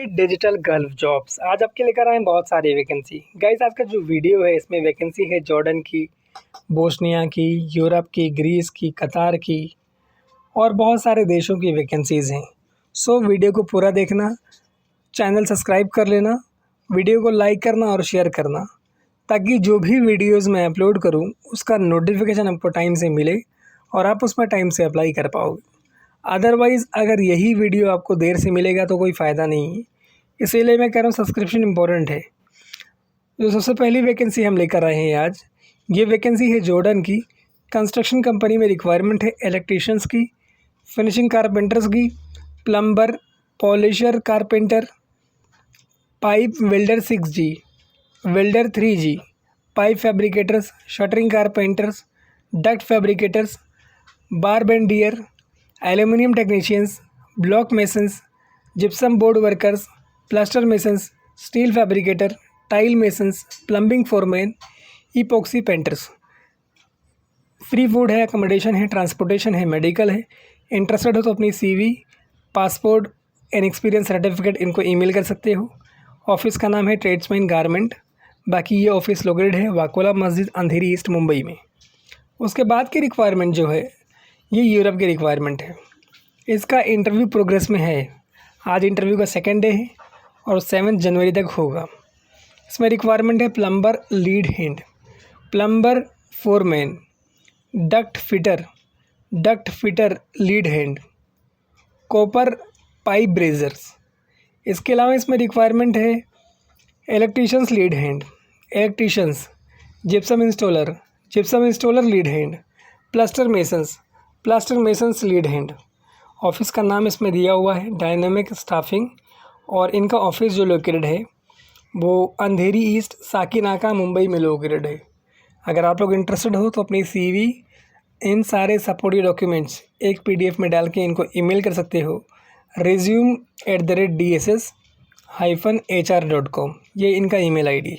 Digital gulf jobs आज आपके लेकर आए हैं बहुत सारी वैकेंसी। गाइस आज का जो वीडियो है इसमें वैकेंसी है जॉर्डन की, बोस्निया की, यूरोप की, ग्रीस की, कतार की और बहुत सारे देशों की वैकेंसीज़ हैं। सो वीडियो को पूरा देखना, चैनल सब्सक्राइब कर लेना, वीडियो को लाइक करना और शेयर करना ताकि जो भी वीडियोज़ मैं अपलोड करूँ उसका नोटिफिकेशन आपको टाइम से मिले और आप उसमें टाइम से अप्लाई कर पाओगे। अदरवाइज़ अगर यही वीडियो आपको देर से मिलेगा तो कोई फ़ायदा नहीं है। इसीलिए मैं कह रहा हूँ सब्सक्रिप्शन इम्पोर्टेंट है। जो सबसे पहली वैकेंसी हम लेकर आए हैं आज, ये वैकेंसी है जॉर्डन की। कंस्ट्रक्शन कंपनी में रिक्वायरमेंट है इलेक्ट्रीशियंस की, फिनिशिंग कारपेंटर्स की, plumber, polisher carpenter, pipe welder 6G, welder 3G, pipe fabricators, shuttering carpenters, duct fabricators, bar bender, aluminium technicians, block masons, gypsum board workers, plaster masons, steel fabricator, tile masons, plumbing foreman, epoxy painters. Free food है, accommodation है, transportation है, medical है। Interested हो तो अपनी CV, passport and experience certificate इनको email कर सकते हो। ऑफिस का नाम है ट्रेड्समैन गारमेंट। बाकी ये ऑफिस लोकेटेड है वाकोला मस्जिद, अंधेरी ईस्ट, मुंबई में। उसके बाद की रिक्वायरमेंट जो है ये यूरोप की रिक्वायरमेंट है। इसका इंटरव्यू प्रोग्रेस में है। आज इंटरव्यू का सेकंड डे है और 7 जनवरी तक होगा। इसमें रिक्वायरमेंट है plumber lead hand, plumber foreman, duct fitter lead hand, copper pipe brazers. इसके अलावा इसमें रिक्वायरमेंट है electricians lead hand, electricians, gypsum installer lead hand, plaster masons lead hand. Office का नाम इसमें दिया हुआ है डायनामिक स्टाफिंग और इनका ऑफिस जो लोकेटेड है वो अंधेरी ईस्ट, साकीनाका, मुंबई में लोकेटेड है। अगर आप लोग इंटरेस्टेड हो तो अपनी CV, इन सारे सपोर्टिव डॉक्यूमेंट्स एक PDF में डाल के इनको ईमेल कर सकते हो। resume@dss-hr.com ये इनका ईमेल ID है।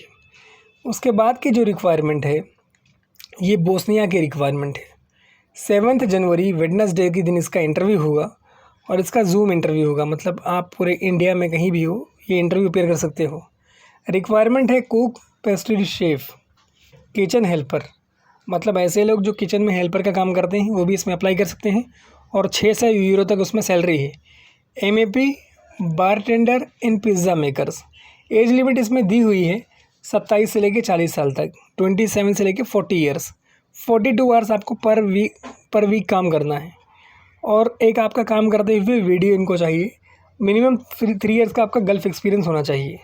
उसके बाद की जो रिक्वायरमेंट है ये बोस्निया की रिक्वायरमेंट है। 7 जनवरी वेडनेसडे के दिन इसका इंटरव्यू होगा और इसका जूम इंटरव्यू होगा, मतलब आप पूरे इंडिया में कहीं भी हो ये इंटरव्यू अपेयर कर सकते हो। रिक्वायरमेंट है cook, pastry chef, kitchen helper, मतलब ऐसे लोग जो किचन में हेल्पर का काम करते हैं वो भी इसमें अप्लाई कर सकते हैं और 600 यूरो तक उसमें सैलरी है। MEP बारटेंडर इन पिज़्ज़ा मेकर्स। एज लिमिट इसमें दी हुई है 27 से लेकर 40 साल तक, 27 से लेकर 40 ईयर्स। 42 आवर्स आपको पर वीक काम करना है और एक आपका काम करते हुए वीडियो इनको चाहिए। मिनिमम 3 ईयर्स का आपका गल्फ एक्सपीरियंस होना चाहिए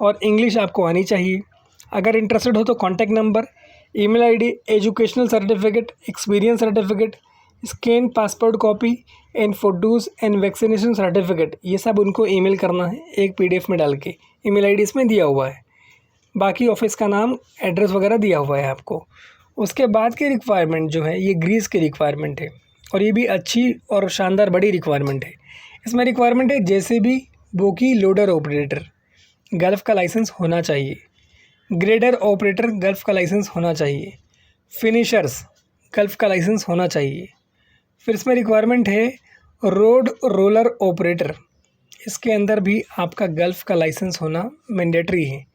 और इंग्लिश आपको आनी चाहिए। अगर इंटरेस्टेड हो तो contact number, email ID, educational certificate, experience certificate, scan passport copy and photos and vaccination certificate, ये सब उनको ईमेल करना है एक PDF में डाल के। ईमेल ID इसमें दिया हुआ है। बाकी ऑफिस का नाम, एड्रेस वगैरह दिया हुआ है आपको। उसके बाद की रिक्वायरमेंट जो है ये ग्रीस की रिक्वायरमेंट है और ये भी अच्छी और शानदार बड़ी रिक्वायरमेंट है। इसमें रिक्वायरमेंट है JCB बोकी लोडर ऑपरेटर, गल्फ़ का लाइसेंस होना चाहिए। ग्रेडर ऑपरेटर, गल्फ़ का लाइसेंस होना चाहिए। फिनिशर्स, गल्फ़ का लाइसेंस होना चाहिए। फिर इसमें रिक्वायरमेंट है रोड रोलर ऑपरेटर। इसके अंदर भी आपका गल्फ़ का लाइसेंस होना मैंडेटरी है,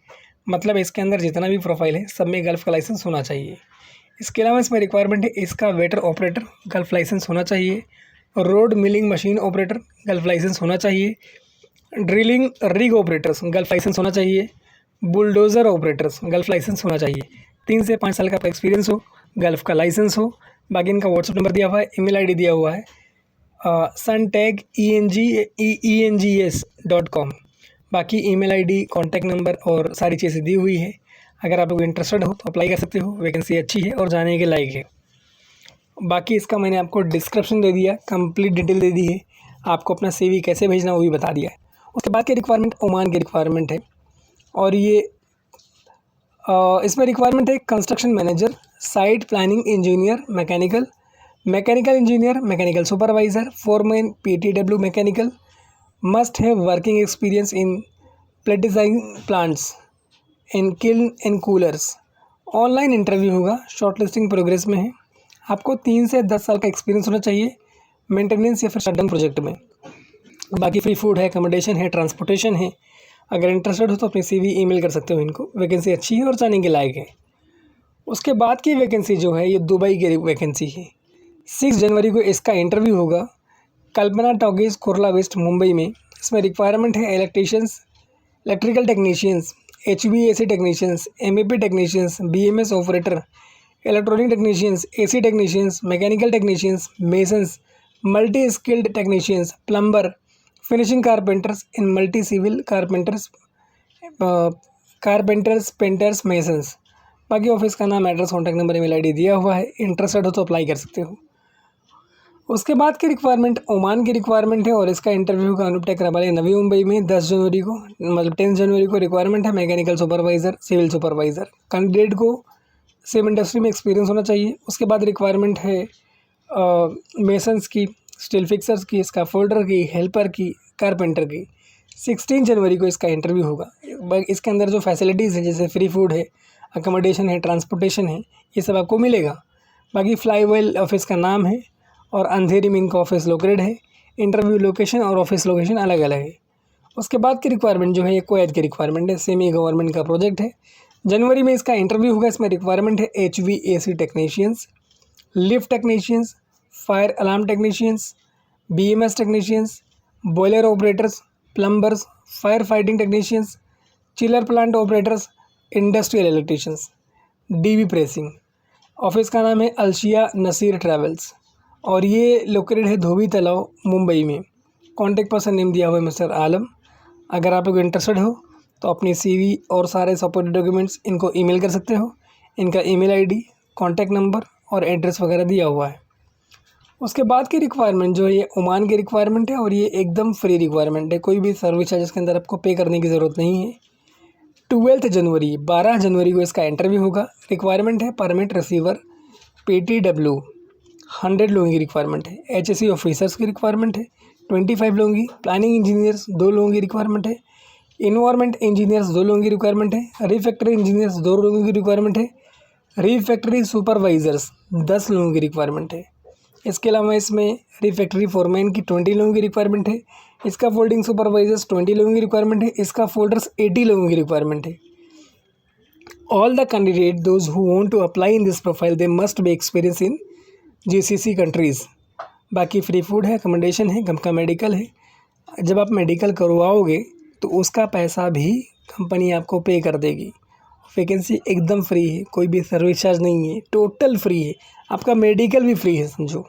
मतलब इसके अंदर जितना भी प्रोफाइल है सब में गल्फ़ का लाइसेंस होना चाहिए। इसके अलावा इसमें रिक्वायरमेंट है इसका वेटर ऑपरेटर, गल्फ़ लाइसेंस होना चाहिए। Road milling machine operator, Gulf licence होना चाहिए। Drilling rig operators, Gulf licence होना चाहिए। बुलडोज़र ऑपरेटर्स, गल्फ़ लाइसेंस होना चाहिए। 3 से 5 साल का आपका एक्सपीरियंस हो, गल्फ़ का लाइसेंस हो। बाकी इनका व्हाट्सएप नंबर दिया हुआ है, ईमेल ID दिया हुआ है suntag@engs.com। बाकी ईमेल ID, कॉन्टैक्ट नंबर और सारी चीज़ें दी हुई है। अगर आप लोग इंटरेस्टेड हो तो अप्लाई कर सकते हो। वैकेंसी अच्छी है और जाने के लायक है। बाकी इसका मैंने आपको डिस्क्रिप्शन दे दिया, कंप्लीट डिटेल दे दी है। आपको अपना CV कैसे भेजना वो भी बता दिया है। उसके बाद की रिक्वायरमेंट ओमान की रिक्वायरमेंट है और ये इसमें रिक्वायरमेंट है construction manager, site planning engineer, mechanical engineer, mechanical supervisor, foreman, PTW mechanical. Must have working experience in pelletizing plants in kiln and coolers. Online interview होगा, शॉर्टलिस्टिंग प्रोग्रेस में है। आपको 3 से 10 साल का एक्सपीरियंस होना चाहिए मेंटेनेंस या फिर शटडाउन प्रोजेक्ट में। बाकी फ्री फूड है, अकोमोडेशन है, ट्रांसपोर्टेशन है। अगर इंटरेस्टेड हो तो अपनी CV ईमेल कर सकते हो इनको। वैकेंसी अच्छी है और जाने के लायक है। उसके बाद की वैकेंसी जो है ये दुबई की वैकेंसी है। 6 जनवरी को इसका इंटरव्यू होगा, कल्पना टॉकीज, कुर्ला वेस्ट, मुंबई में। इसमें रिक्वायरमेंट है electrical technicians, HVAC technicians, MEP technicians, BMS operator, electronic technicians, AC technicians, mechanical technicians, masons, multi skilled technicians, plumber, finishing carpenters in multi civil carpenters, painters, masons. बाकी office का नाम, address, contact number, email ID दिया हुआ है। Interested हो तो apply कर सकते हो। उसके बाद की रिक्वायरमेंट ओमान की रिक्वायरमेंट है और इसका इंटरव्यू का अनुप टेक वाले नवी मुंबई में 10 जनवरी को, मतलब 10 जनवरी को रिक्वायरमेंट है। Mechanical supervisor, civil supervisor. Candidate को सेम इंडस्ट्री में एक्सपीरियंस होना चाहिए। उसके बाद रिक्वायरमेंट है मेसन्स की, स्टील फिक्सर्स की, स्कैफोल्डर की, हेल्पर की, कारपेंटर की। 16 जनवरी को इसका इंटरव्यू होगा। इसके अंदर जो फैसिलिटीज़ है जैसे फ्री फूड है, अकोमोडेशन है, ट्रांसपोर्टेशन है, ये सब आपको मिलेगा। बाकी फ्लाईवेल ऑफिस का नाम है और अंधेरी में इनका ऑफिस लोकेटेड है। इंटरव्यू लोकेशन और ऑफिस लोकेशन अलग अलग है। उसके बाद की रिक्वायरमेंट जो है ये कुवैत की रिक्वायरमेंट है। सेमी गवर्नमेंट का प्रोजेक्ट है। जनवरी में इसका इंटरव्यू होगा। इसमें रिक्वायरमेंट है HVAC technicians, lift technicians, fire alarm technicians, BMS technicians, boiler operators, plumbers, fire fighting technicians, chiller plant operators, industrial electricians, DB pressing. Office का नाम है अलशिया नसीर ट्रैवल्स और ये लोकेटेड है धोबी तलाव, मुंबई में। कॉन्टैक्ट पर्सन नेम दिया हुआ है मिस्टर आलम। अगर आप लोग इंटरेस्टेड हो तो अपनी CV और सारे सपोर्टेड डॉक्यूमेंट्स इनको ईमेल कर सकते हो। इनका ईमेल ID, कॉन्टैक्ट नंबर और एड्रेस वगैरह दिया हुआ है। उसके बाद की रिक्वायरमेंट जो है ये ओमान की रिक्वायरमेंट है और ये एकदम फ्री रिक्वायरमेंट है। कोई भी सर्विस चार्जेस के अंदर आपको पे करने की ज़रूरत नहीं है। 12 जनवरी को इसका इंटरव्यू होगा। रिक्वायरमेंट है परमिट रिसीवर, PTW, 100 लोगों की रिक्वायरमेंट है। HSC ऑफिसर्स की रिक्वायरमेंट है 25 लोगों की। प्लानिंग इंजीनियर्स 2 लोगों की रिक्वायरमेंट है। इन्वायरमेंट इंजीनियर्स 2 लोगों की रिक्वायरमेंट है। रिफैक्ट्री इंजीनियर्स 2 लोगों की रिक्वायरमेंट है। रिफैक्ट्री सुपरवाइजर्स 10 लोगों की रिक्वायरमेंट है। इसके अलावा इसमें रिफैक्ट्री फोरमैन की 20 लोगों की रिक्वायरमेंट है। इसका फोल्डिंग सुपरवाइजर्स 20 लोगों की रिक्वायरमेंट है। इसका फोल्डर्स 80 लोगों की रिक्वायरमेंट है। All the candidate those who want to apply in this profile they must be experience in GCC countries. बाकी फ्री फूड है, अकोमोडेशन है, गम का मेडिकल है। जब आप मेडिकल करवाओगे तो उसका पैसा भी कंपनी आपको पे कर देगी। वैकेंसी एकदम फ्री है, कोई भी सर्विस चार्ज नहीं है, टोटल फ्री है। आपका मेडिकल भी फ्री है समझो।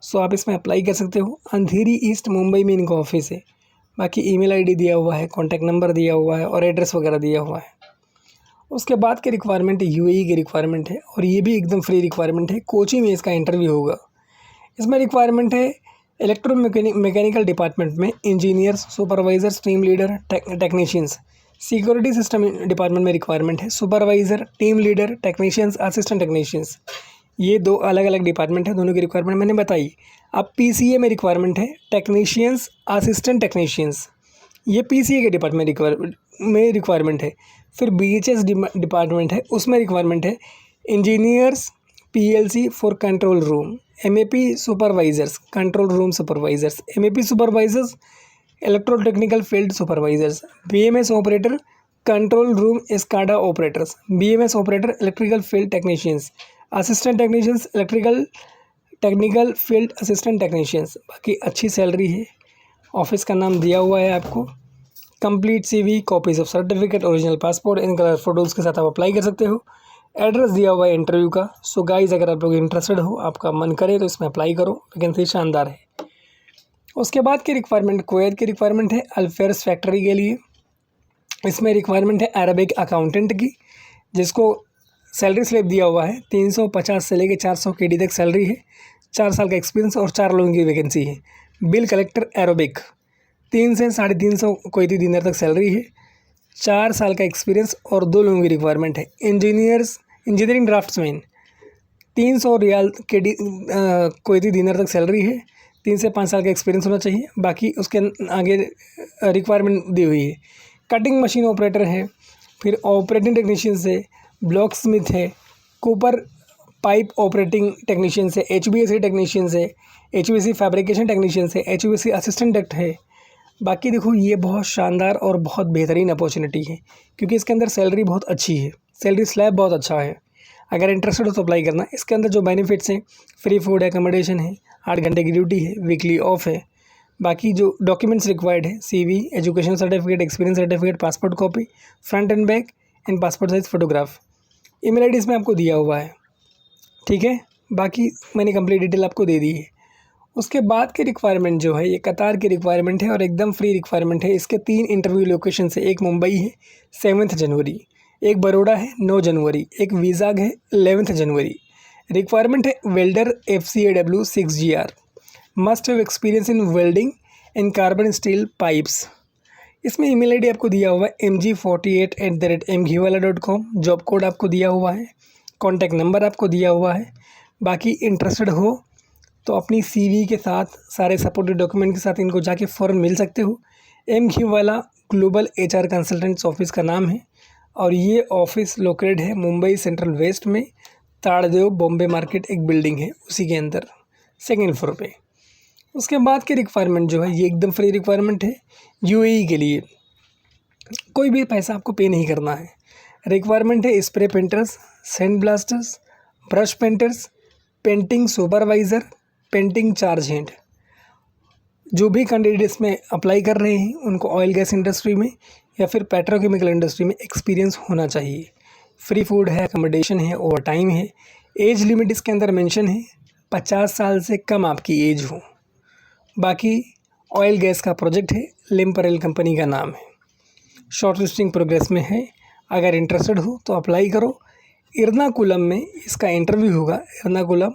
सो आप इसमें अप्लाई कर सकते हो। अंधेरी ईस्ट, मुंबई में इनका ऑफिस है। बाकी ईमेल ID दिया हुआ है, कॉन्टैक्ट नंबर दिया हुआ है और एड्रेस वगैरह दिया हुआ है। उसके बाद की रिक्वायरमेंट UAE की रिक्वायरमेंट है और ये भी एकदम फ्री रिक्वायरमेंट है। कोची में इसका इंटरव्यू होगा। इसमें रिक्वायरमेंट है मैकेनिकल डिपार्टमेंट में engineers, supervisors, team leader, technicians. Security system department में रिक्वायरमेंट है supervisor, team leader, technicians, assistant technicians. ये 2 अलग अलग डिपार्टमेंट है, दोनों की रिक्वायरमेंट मैंने बताई। अब PCA में रिक्वायरमेंट है टेक्नीशियंस, असिस्टेंट टेक्नीशियंस। ये PCA के डिपार्टमेंट में रिक्वायरमेंट है। फिर BHS डिपार्टमेंट है, उसमें रिक्वायरमेंट है engineers PLC for control room, MEP supervisors, control room supervisors, MEP supervisors, electrotechnical field supervisors, BMS operator, control room SCADA operators, BMS operator, electrical field technicians, assistant technicians, electrical technical field assistant technicians. बाकी अच्छी salary है। Office का नाम दिया हुआ है आपको। Complete CV, copies of certificate, original passport, in colour photos के साथ आप अप्लाई कर सकते हो। एड्रेस दिया हुआ है इंटरव्यू का। सो गाइज अगर आप लोग इंटरेस्टेड हो, आपका मन करे तो इसमें अप्लाई करो। वैकेंसी शानदार है। उसके बाद की रिक्वायरमेंट कुवैत की रिक्वायरमेंट है अल्फेयर्स फैक्ट्री के लिए। इसमें रिक्वायरमेंट है अरबिक अकाउंटेंट की, जिसको सैलरी स्लिप दिया हुआ है 350 से लेकर 400 KD तक सैलरी है। 4 साल का एक्सपीरियंस और 4 लोगों की वैकेंसी है। बिल कलेक्टर अरबिक 3 से 350 कुवैती दिनार तक सैलरी है। 4 साल का एक्सपीरियंस और 2 लोगों की रिक्वायरमेंट है। इंजीनियरिंग ड्राफ्ट्समैन 300 रियाल कुवैती दिनार तक सैलरी है। 3 से 5 साल का एक्सपीरियंस होना चाहिए। बाकी उसके आगे रिक्वायरमेंट दी हुई है। कटिंग मशीन ऑपरेटर है, फिर ऑपरेटिंग टेक्नीशियंस है, ब्लॉक स्मिथ है, कूपर पाइप ऑपरेटिंग टेक्नीशियन है, HVAC टेक्नीशियन है, HVAC फैब्रिकेशन टेक्नीशियन है, HVAC असिस्टेंट डक्ट है। बाकी देखो ये बहुत शानदार और बहुत बेहतरीन अपॉर्चुनिटी है क्योंकि इसके अंदर सैलरी बहुत अच्छी है, सैलरी स्लैब बहुत अच्छा है। अगर इंटरेस्टेड हो तो अप्लाई करना। इसके अंदर जो बेनिफिट्स हैं, फ्री फूड एकोमोडेशन है, 8 घंटे की ड्यूटी है, वीकली ऑफ है। बाकी जो डॉक्यूमेंट्स रिक्वायर्ड है, CV, education certificate, experience certificate, passport copy, front end back and passport size photograph. Email ID इसमें आपको दिया हुआ है, ठीक है। बाकी मैंने कंप्लीट डिटेल आपको दे दी है। उसके बाद की रिक्वायरमेंट जो है ये कतार की रिक्वायरमेंट है और एकदम फ्री रिक्वायरमेंट है। इसके 3 इंटरव्यू लोकेशन है, एक मुंबई है 7 जनवरी, एक बड़ौदा है 9 जनवरी, एक विजाग है 11 जनवरी। रिक्वायरमेंट है welder FCAW 6GR, must have experience in welding and carbon steel pipes. इसमें ईमेल आईडी आपको दिया हुआ है mg48@mghiwala.com, जॉब कोड आपको दिया हुआ है, कॉन्टैक्ट नंबर आपको दिया हुआ है। बाकी इंटरेस्टेड हो तो अपनी CV के साथ सारे सपोर्टिव डॉक्यूमेंट के साथ इनको जाके फ़ौरन मिल सकते हो। mghiwala global HR consultants office का नाम है और ये ऑफिस लोकेटेड है मुंबई सेंट्रल वेस्ट में, ताड़देव बॉम्बे मार्केट एक बिल्डिंग है उसी के अंदर 2nd फ्लोर पे। उसके बाद की रिक्वायरमेंट जो है ये एकदम फ्री रिक्वायरमेंट है UAE के लिए, कोई भी पैसा आपको पे नहीं करना है। रिक्वायरमेंट है spray painters, sand blasters, brush painters, painting supervisor, painting charge hand. जो भी कैंडिडेट्स में अप्लाई कर रहे हैं उनको ऑयल गैस इंडस्ट्री में या फिर पेट्रोकेमिकल इंडस्ट्री में एक्सपीरियंस होना चाहिए। फ्री फूड है, अकोमोडेशन है, ओवर टाइम है। एज लिमिट इसके अंदर मेंशन है 50 साल से कम आपकी एज हो। बाकी ऑयल गैस का प्रोजेक्ट है, लिम्परेल कंपनी का नाम है। शॉर्ट लिस्टिंग प्रोग्रेस में है, अगर इंटरेस्टेड हो तो अप्लाई करो। एर्नाकुलम में इसका इंटरव्यू होगा। एर्नाकुलम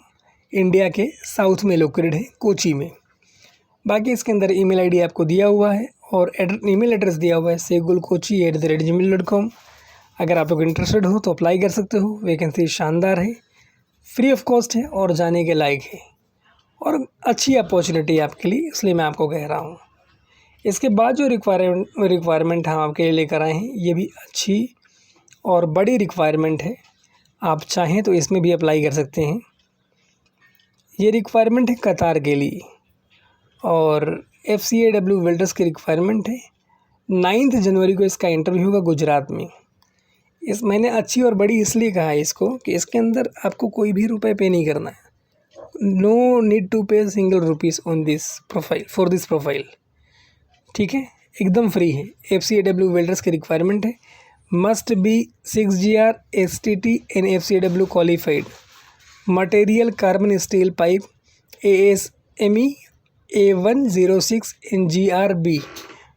इंडिया के साउथ में लोकेटेड है, कोची में। बाकी इसके अंदर ईमेल आईडी आपको दिया हुआ है और ईमेल एड्रेस दिया हुआ है segulkochi@gmail.com। अगर आप लोग इंटरेस्टेड हो तो अप्लाई कर सकते हो। वैकेंसी शानदार है, फ्री ऑफ कॉस्ट है और जाने के लायक है और अच्छी अपॉर्चुनिटी है आपके लिए, इसलिए मैं आपको कह रहा हूँ। इसके बाद जो रिक्वायरमेंट हम आपके लिए लेकर आए हैं ये भी अच्छी और बड़ी रिक्वायरमेंट है। आप चाहें तो इसमें भी अप्लाई कर सकते हैं। ये रिक्वायरमेंट है कतार के लिए और FCAW वेल्डर्स की रिक्वायरमेंट है। 9 जनवरी को इसका इंटरव्यू होगा गुजरात में। मैंने अच्छी और बड़ी इसलिए कहा है इसको कि इसके अंदर आपको कोई भी रुपए पे नहीं करना है। नो नीड टू पे single rupees on this profile for this profile, ठीक है, एकदम फ्री है। FCAW वेल्डर्स की रिक्वायरमेंट है, must be 6GR STT and FCAW qualified, material carbon steel pipe ASME A106 in GRB।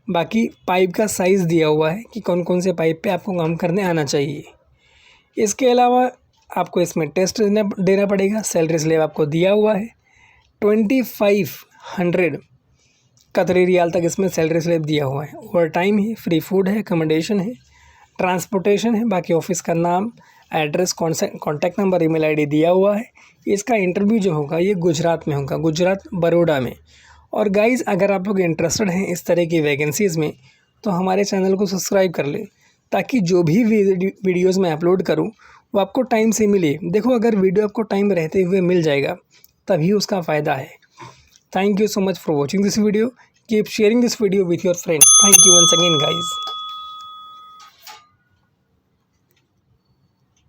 बाकी पाइप का size दिया हुआ है कि कौन कौन से पाइप पे आपको काम करने आना चाहिए। इसके अलावा आपको इसमें टेस्ट देना पड़ेगा। सैलरी स्लेब आपको दिया हुआ है 2500 कतरी रियाल तक इसमें सैलरी स्लेब दिया हुआ है। ओवर टाइम है, फ्री फूड है, अकोमोडेशन है, ट्रांसपोर्टेशन है। बाकी ऑफिस का नाम, address, contact number, email ID दिया हुआ है। इसका इंटरव्यू जो होगा ये गुजरात में होगा, गुजरात बड़ौदा में। और गाइज़ अगर आप लोग इंटरेस्टेड हैं इस तरह की वैकेंसीज़ में तो हमारे चैनल को सब्सक्राइब कर लें ताकि जो भी वीडियोज़ मैं अपलोड करूँ वो आपको टाइम से मिले। देखो अगर वीडियो आपको टाइम रहते हुए मिल जाएगा तभी उसका फ़ायदा है। Thank you so much for watching this video. Keep sharing this video with your friends. Thank you once again guys.